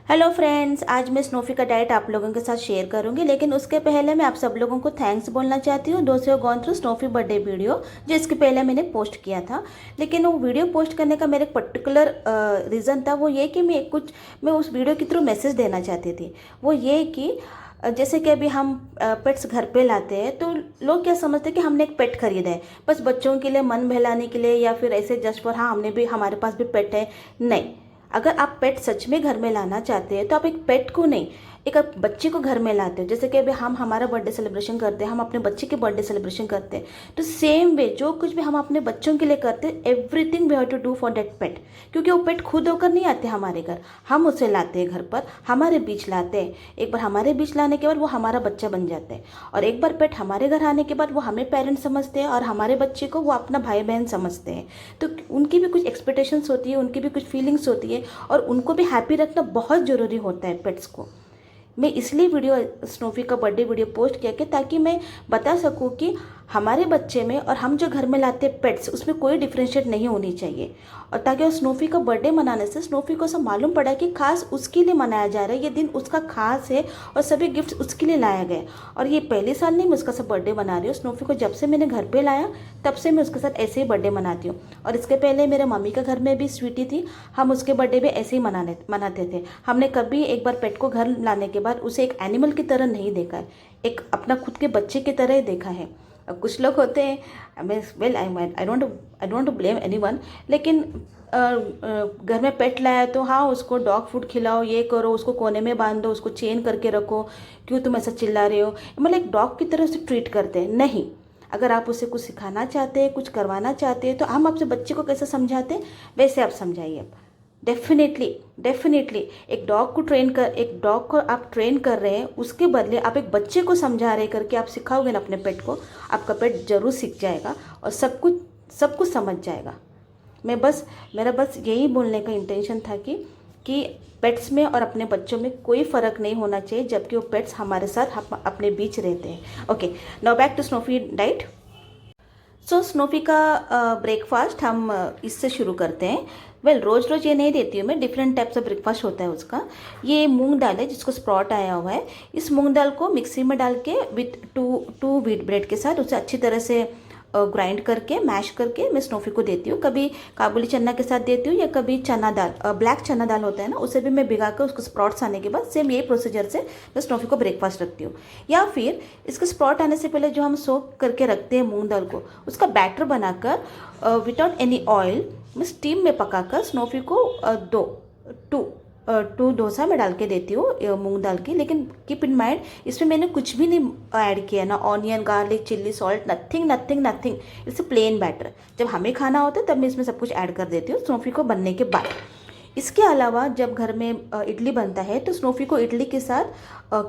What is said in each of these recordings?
Hello friends, आज मैं स्नोफी का डाइट आप लोगों के साथ शेयर करूंगी, लेकिन उसके पहले मैं आप सब लोगों को थैंक्स बोलना चाहती हूँ। दोस्त हो गॉन थ्रू स्नोफी बर्थडे वीडियो जो इसके पहले मैंने पोस्ट किया था, लेकिन वो वीडियो पोस्ट करने का मेरा एक पर्टिकुलर रीज़न था। वो ये कि मैं उस वीडियो के थ्रू मैसेज देना चाहती थी। वो ये कि जैसे कि अभी हम पेट्स घर पे लाते हैं तो लोग क्या समझते हैं कि हमने एक पेट खरीदा है बस बच्चों के लिए, मन बहलाने के लिए, या फिर ऐसे जस्ट फॉर हाँ हमने भी, हमारे पास भी पेट है। नहीं, अगर आप पेट सच में घर में लाना चाहते हैं तो आप एक पेट को नहीं, एक आप बच्चे को घर में लाते हो। जैसे कि अभी हम हमारा बर्थडे सेलिब्रेशन करते हैं, हम अपने बच्चे के बर्थडे सेलिब्रेशन करते हैं, तो सेम वे जो कुछ भी हम अपने बच्चों के लिए करते हैं, everything we have to do for that pet. क्योंकि वो पेट खुद होकर नहीं आते हमारे घर, हम उसे लाते हैं घर पर, हमारे बीच लाते हैं। एक बार हमारे बीच लाने के बाद वो हमारा बच्चा बन जाता है, और एक बार पेट हमारे घर आने के बाद वो हमें पेरेंट्स समझते हैं और हमारे बच्चे को वो अपना भाई बहन समझते हैं। तो उनकी भी कुछ एक्सपेक्टेशंस होती है, उनकी भी कुछ फीलिंग्स होती है, और उनको भी हैप्पी रखना बहुत ज़रूरी होता है पेट्स को। मैं इसलिए स्नोफी का बर्थडे वीडियो पोस्ट किया कि ताकि मैं बता सकूं कि हमारे बच्चे में और हम जो घर में लाते पेट्स, उसमें कोई डिफ्रेंशिएट नहीं होनी चाहिए। और ताकि वो स्नोफी का बर्थडे मनाने से स्नोफी को सब मालूम पड़ा कि खास उसके लिए मनाया जा रहा है, ये दिन उसका खास है और सभी गिफ्ट्स उसके लिए लाया गया। और ये पहले साल नहीं मैं उसका सब बर्थडे मना रही हूँ। स्नोफी को जब से मैंने घर पे लाया तब से मैं उसके साथ ऐसे ही बर्थडे मनाती हूँ। और इसके पहले मेरे मम्मी का घर में भी स्वीटी थी, हम उसके बर्थडे भी ऐसे ही मनाते थे। हमने कभी एक बार पेट को घर लाने के बाद उसे एक एनिमल की तरह नहीं देखा है, एक अपना खुद के बच्चे की तरह ही देखा है। अब कुछ लोग होते हैं, आई डोंट ब्लेम एनीवन, लेकिन घर में पेट लाया तो हाँ उसको डॉग फूड खिलाओ, ये करो, उसको कोने में बांध दो, उसको चेन करके रखो, क्यों तुम ऐसा चिल्ला रहे हो, मतलब एक डॉग की तरह उसे ट्रीट करते हैं। नहीं, अगर आप उसे कुछ सिखाना चाहते हैं, कुछ करवाना चाहते हैं, तो हम आपसे बच्चे को कैसे समझाते हैं वैसे आप समझाइए। डेफिनेटली एक डॉग को आप ट्रेन कर रहे हैं, उसके बदले आप एक बच्चे को समझा रहे करके आप सिखाओगे ना अपने पेट को, आपका पेट जरूर सीख जाएगा और सब कुछ समझ जाएगा। मेरा बस यही बोलने का इंटेंशन था कि पेट्स में और अपने बच्चों में कोई फ़र्क नहीं होना चाहिए, जबकि वो पेट्स हमारे साथ अपने बीच रहते हैं। Okay, now back to Snowfy diet. So Snowfy का ब्रेकफास्ट हम इससे शुरू करते हैं। रोज़ रोज़ ये नहीं देती हूँ मैं, डिफरेंट टाइप्स ऑफ ब्रेकफास्ट होता है उसका। ये मूंग दाल है जिसको स्प्रॉट आया हुआ है। इस मूंग दाल को मिक्सी में डाल के विथ टू व्हीट ब्रेड के साथ उसे अच्छी तरह से ग्राइंड करके, मैश करके मैं स्नोफी को देती हूँ। कभी काबुली चना के साथ देती हूँ, या कभी चना दाल, ब्लैक चना दाल होता है ना, उसे भी मैं भिगा कर उसको स्प्रॉट्स आने के बाद सेम यही प्रोसीजर से मैं स्नोफी को ब्रेकफास्ट रखती हूँ। या फिर इसके स्प्रॉट आने से पहले जो हम सोक करके रखते हैं मूंग दाल को, उसका बैटर बनाकर विदाउट एनी ऑयल मैं स्टीम में पकाकर स्नोफी को टू डोसा में डाल के देती हूँ मूंग दाल की। लेकिन कीप इन माइंड, इसमें मैंने कुछ भी नहीं ऐड किया, ना onion, garlic, chilli, salt, nothing. It's plain batter. जब हमें खाना होता है तब मैं इसमें सब कुछ ऐड कर देती हूँ स्नोफी को बनने के बाद। इसके अलावा जब घर में इडली बनता है तो स्नोफी को इडली के साथ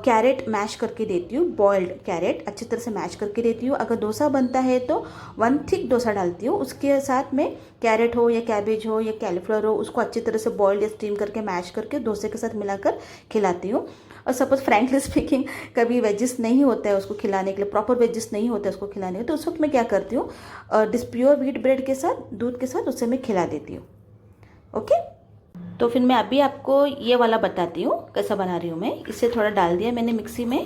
कैरेट मैश करके देती हूँ, बॉइल्ड कैरेट अच्छी तरह से मैश करके देती हूँ। अगर डोसा बनता है तो 1 थिक डोसा डालती हूँ, उसके साथ में कैरेट हो या कैबेज हो या कैलीफ्लावर हो, उसको अच्छी तरह से बॉइल्ड या स्टीम करके मैश करके डोसे के साथ मिलाकर खिलाती हूँ। और सपोज फ्रैंकली स्पीकिंग कभी वेजिस नहीं होता है उसको खिलाने के लिए, प्रॉपर वेजिस नहीं होता है उसको खिलाने के लिए, तो उस वक्त मैं क्या करती हूँ, प्योर व्हीट ब्रेड के साथ, दूध के साथ उसे मैं खिला देती हूँ। ओके, तो फिर मैं अभी आपको ये वाला बताती हूँ कैसा बना रही हूँ मैं। इससे थोड़ा डाल दिया मैंने मिक्सी में,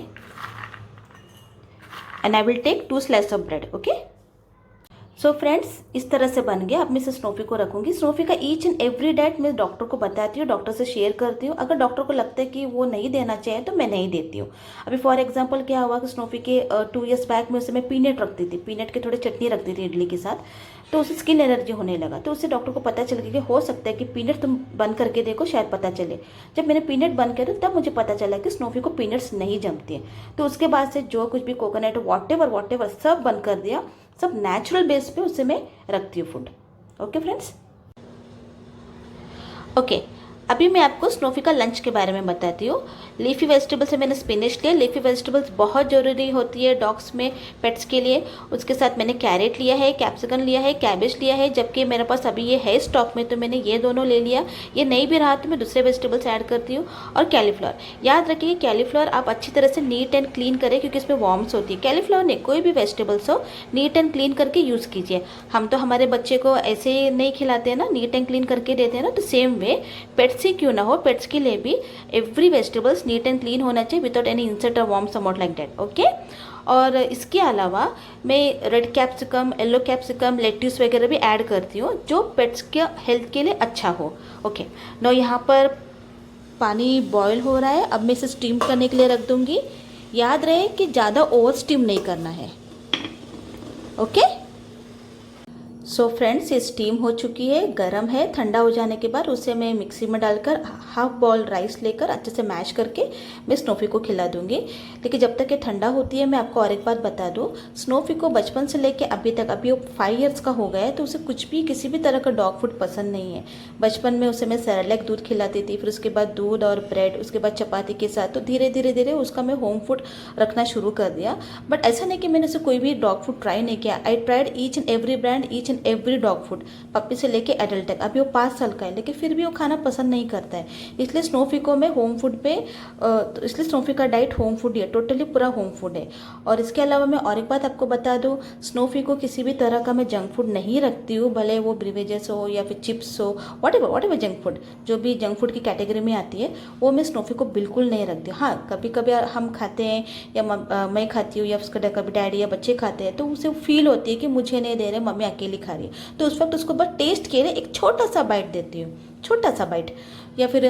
and I will take 2 slice of bread. Okay, so friends, इस तरह से बन गया। अब मैं इसे स्नोफी को रखूँगी। स्नोफी का ईच एंड एवरी डाइट मैं डॉक्टर को बताती हूँ, डॉक्टर से शेयर करती हूँ। अगर डॉक्टर को लगता है कि वो नहीं देना चाहिए तो मैं नहीं देती हूँ। अभी फॉर एग्जांपल क्या हुआ कि स्नोफी के 2 ईयर्स बैक में उसे मैं पीनट रखती थी, पीनट के थोड़े चटनी रखती थी इडली के साथ, तो उसे स्किन एलर्जी होने लगा। तो उससे डॉक्टर को पता चल गया कि हो सकता है कि पीनट तुम बंद करके देखो, शायद पता चले। जब मैंने पीनट बंद किया तब मुझे पता चला कि स्नोफी को पीनट्स नहीं जमती है। तो उसके बाद से जो कुछ भी कोकोनट वॉट एवर सब बंद कर दिया, सब नेचुरल बेस पे उसे मैं रखती हूँ फूड। ओके फ्रेंड्स, ओके, अभी मैं आपको स्नोफी का लंच के बारे में बताती हूँ। लीफी वेजिटेबल से मैंने स्पिनच लिया। लीफी वेजिटेबल्स बहुत ज़रूरी होती है डॉग्स में, पेट्स के लिए। उसके साथ मैंने कैरेट लिया है, कैप्सिकम लिया है, कैबेज लिया है, जबकि मेरे पास अभी ये है स्टॉक में तो मैंने ये दोनों ले लिया। ये नहीं भी रहा तो मैं दूसरे वेजिटेबल्स ऐड करती हूँ। और कैलीफ्लावर, याद रखिए कैलीफ्लावर आप अच्छी तरह से नीट एंड क्लीन करें, क्योंकि इसमें वॉर्म्स होती है। कैलीफ्लावर नहीं, कोई भी वेजिटेबल्स हो, नीट एंड क्लीन करके यूज़ कीजिए। हम तो हमारे बच्चे को ऐसे नहीं खिलाते हैं ना, नीट एंड क्लीन करके देते हैं ना, तो सेम वे पेट्स पेट्स ही क्यों ना हो, पेट्स के लिए भी every vegetables neat and clean होना चाहिए विदाउट एनी इंसेक्ट और वर्म समॉट लाइक दैट, ओके। और इसके अलावा मैं red capsicum, yellow capsicum, lettuce वगैरह भी ऐड करती हूँ जो पेट्स के हेल्थ के लिए अच्छा हो, ओके। नो यहाँ पर पानी बॉयल हो रहा है, अब मैं इसे स्टीम करने के लिए रख दूँगी। याद रहे कि ज़्यादा ओवर स्टीम नहीं करना है, ओके। सो फ्रेंड्स, ये स्टीम हो चुकी है, गरम है। ठंडा हो जाने के बाद उसे मैं मिक्सी में डालकर हाफ बॉल राइस लेकर अच्छे से मैश करके मैं स्नोफी को खिला दूंगी। लेकिन जब तक ये ठंडा होती है, मैं आपको और एक बात बता दूं, स्नोफी को बचपन से लेके अभी तक, अभी वो 5 इयर्स का हो गया है, तो उसे कुछ भी किसी भी तरह का डॉग फूड पसंद नहीं है। बचपन में उसे मैं सेरेलैक दूध खिलाती थी, फिर उसके बाद दूध और ब्रेड, उसके बाद चपाती के साथ, तो धीरे धीरे धीरे उसका मैं होम फूड रखना शुरू कर दिया। बट ऐसा नहीं कि मैंने उसे कोई भी डॉग फूड ट्राई नहीं किया। I tried each and every brand, each and every dog food, puppy से लेके एडल्ट तक। अभी वो 5 साल का है, लेकिन फिर भी वो खाना पसंद नहीं करता है। इसलिए स्नोफी को मैं होम फूड पे, इसलिए स्नोफी का डाइट होम फूड है, टोटली पूरा होम फूड है। और इसके अलावा मैं और एक बात आपको बता दूं, स्नोफी को किसी भी तरह का मैं जंक फूड नहीं रखती हूँ, भले वो ब्रिवेजेस हो या फिर चिप्स हो, वट एवर जंक फूड, जो भी जंक फूड की कैटेगरी में आती है, वो मैं स्नोफी को बिल्कुल नहीं रखती हूँ। हाँ, कभी कभी हम खाते हैं, या मैं खाती हूँ, या उसका कभी डैडी या बच्चे खाते हैं, तो उसे फील होती है कि मुझे नहीं दे रहे, मम्मी अकेली खा रही है, तो उस वक्त उसको बस टेस्ट के लिए एक छोटा सा बाइट देती हूँ, छोटा सा बाइट। या फिर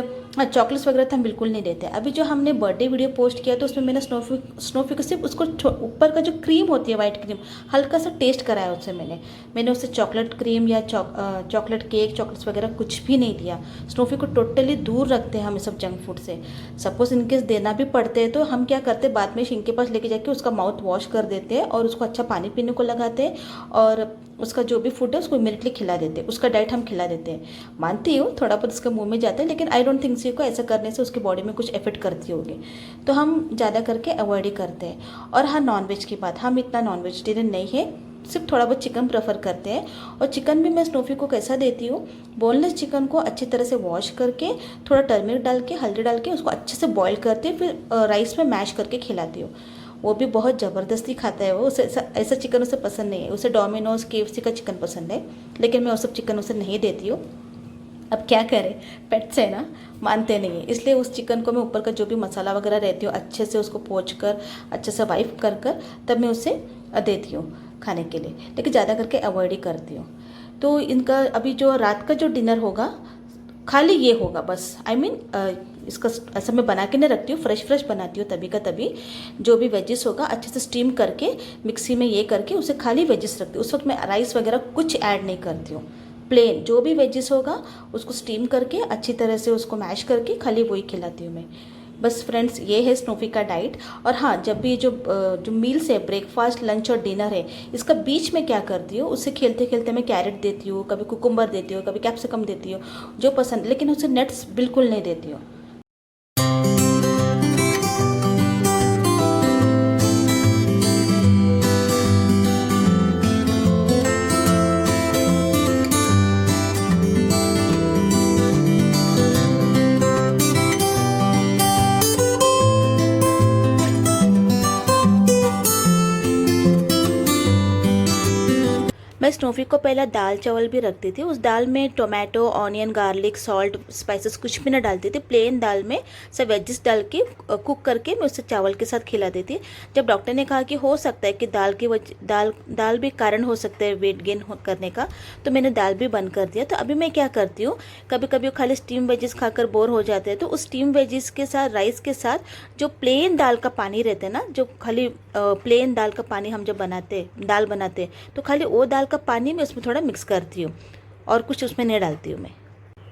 चॉकलेट्स वगैरह तो हम बिल्कुल नहीं देते। अभी जो हमने बर्थडे वीडियो पोस्ट किया तो उसमें मैंने स्नोफी को सिर्फ उसको ऊपर का जो क्रीम होती है, वाइट क्रीम, हल्का सा टेस्ट कराया उससे। मैंने उसे चॉकलेट क्रीम या चॉकलेट केक, चॉकलेट्स वगैरह कुछ भी नहीं दिया। स्नोफी को टोटली दूर रखते हैं हम इस सब जंक फूड से। सपोज इनकेस देना भी पड़ते हैं तो हम क्या करते हैं, बाद में इनके पास लेके जाके उसका माउथ वॉश कर देते हैं और उसको अच्छा पानी पीने को लगाते हैं, और उसका जो भी फूड है उसको इमीडिएटली खिला देते हैं, उसका डाइट हम खिला देते हैं। मानती हूँ थोड़ा बहुत उसके मुंह में जाता है, लेकिन आई डोंट थिंक सी को ऐसा करने से उसकी बॉडी में कुछ इफेक्ट करती होगी, तो हम ज़्यादा करके अवॉइड ही करते हैं। और हाँ, नॉनवेज की बात, हम इतना नॉन वेजिटेरियन नहीं है, सिर्फ थोड़ा बहुत चिकन प्रेफर करते हैं। और चिकन भी मैं स्नोफी को कैसा देती हूँ, बोनलेस चिकन को अच्छी तरह से वॉश करके, थोड़ा टर्मरिक डाल के, हल्दी डाल के उसको अच्छे से बॉईल करते, फिर राइस में मैश करके खिलाती हूँ। वो भी बहुत ज़बरदस्ती खाता है वो, उसे ऐसा चिकन उसे पसंद नहीं है। उसे डोमिनोज, KFC का चिकन पसंद है, लेकिन मैं वो सब चिकन उसे नहीं देती हूँ। अब क्या करें, पेट्स है ना, मानते नहीं है। इसलिए उस चिकन को मैं ऊपर का जो भी मसाला वगैरह रहती हूँ अच्छे से उसको पोंछ कर, अच्छे से वाइप कर तब मैं उसे देती हूँ खाने के लिए, लेकिन ज़्यादा करके अवॉइड ही करती हूँ। तो इनका अभी जो रात का जो डिनर होगा, खाली ये होगा बस। I mean, इसका ऐसा मैं बना के नहीं रखती हूँ, फ्रेश बनाती हूँ तभी का तभी। जो भी वेजिस होगा अच्छे से स्टीम करके मिक्सी में ये करके उसे खाली वेजिस रखती हूँ। उस वक्त मैं राइस वगैरह कुछ ऐड नहीं करती हूँ। प्लेन जो भी वेजिस होगा उसको स्टीम करके अच्छी तरह से उसको मैश करके खाली वही खिलाती हूँ मैं। बस फ्रेंड्स, ये है स्नोफी का डाइट। और हाँ, जब भी जो मील्स है, ब्रेकफास्ट, लंच और डिनर है, इसका बीच में क्या करती हूँ, उससे खेलते खेलते मैं कैरेट देती हूँ, कभी कुकुम्बर देती हूँ, कभी कैप्सिकम देती हूँ, जो पसंद, लेकिन उसे नट्स बिल्कुल नहीं देती हूँ। मैं स्नोफी को पहले दाल चावल भी रखती थी। उस दाल में tomato, onion, garlic, salt, spices कुछ भी ना डालती थी। प्लेन दाल में सब वेजिस डाल के कुक करके मैं उसे चावल के साथ खिला देती। जब डॉक्टर ने कहा कि हो सकता है कि दाल भी कारण हो सकता है वेट गेन करने का, तो मैंने दाल भी बंद कर दिया। तो अभी मैं क्या करती हूँ, कभी कभी खाली स्टीम वेजिस खाकर बोर हो जाते हैं, तो उस स्टीम वेजिस के साथ, राइस के साथ जो प्लेन दाल का पानी रहता है ना, जो खाली प्लेन दाल का पानी हम जब दाल बनाते तो खाली वो दाल का पानी मैं उसमें थोड़ा मिक्स करती हूँ, और कुछ उसमें नहीं डालती हूँ मैं।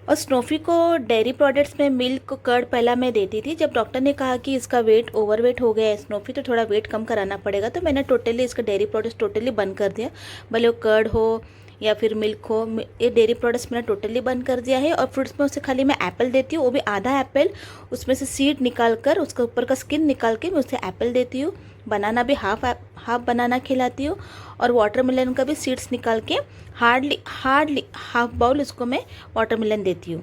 और स्नोफी को डेयरी प्रोडक्ट्स में मिल्क, कर्ड पहला मैं देती थी। जब डॉक्टर ने कहा कि इसका वेट ओवरवेट हो गया है स्नोफी, तो थोड़ा वेट कम कराना पड़ेगा, तो मैंने टोटली इसका डेयरी प्रोडक्ट्स टोटली बंद कर दिया। भले वो कर्ड हो या फिर मिल्क हो, ये डेयरी प्रोडक्ट्स मैंने टोटली बंद कर दिया है। और फ्रूट्स में उसे खाली मैं एप्पल देती हूँ, वो भी आधा एप्पल, उसमें से सीड निकाल कर, उसका ऊपर का स्किन निकाल के मैं उसे एप्पल देती हूँ। बनाना भी हाफ बनाना खिलाती हूँ, और वाटरमेलन का भी सीड्स निकाल के हार्डली हाफ बाउल उसको मैं वाटरमेलन देती हूँ।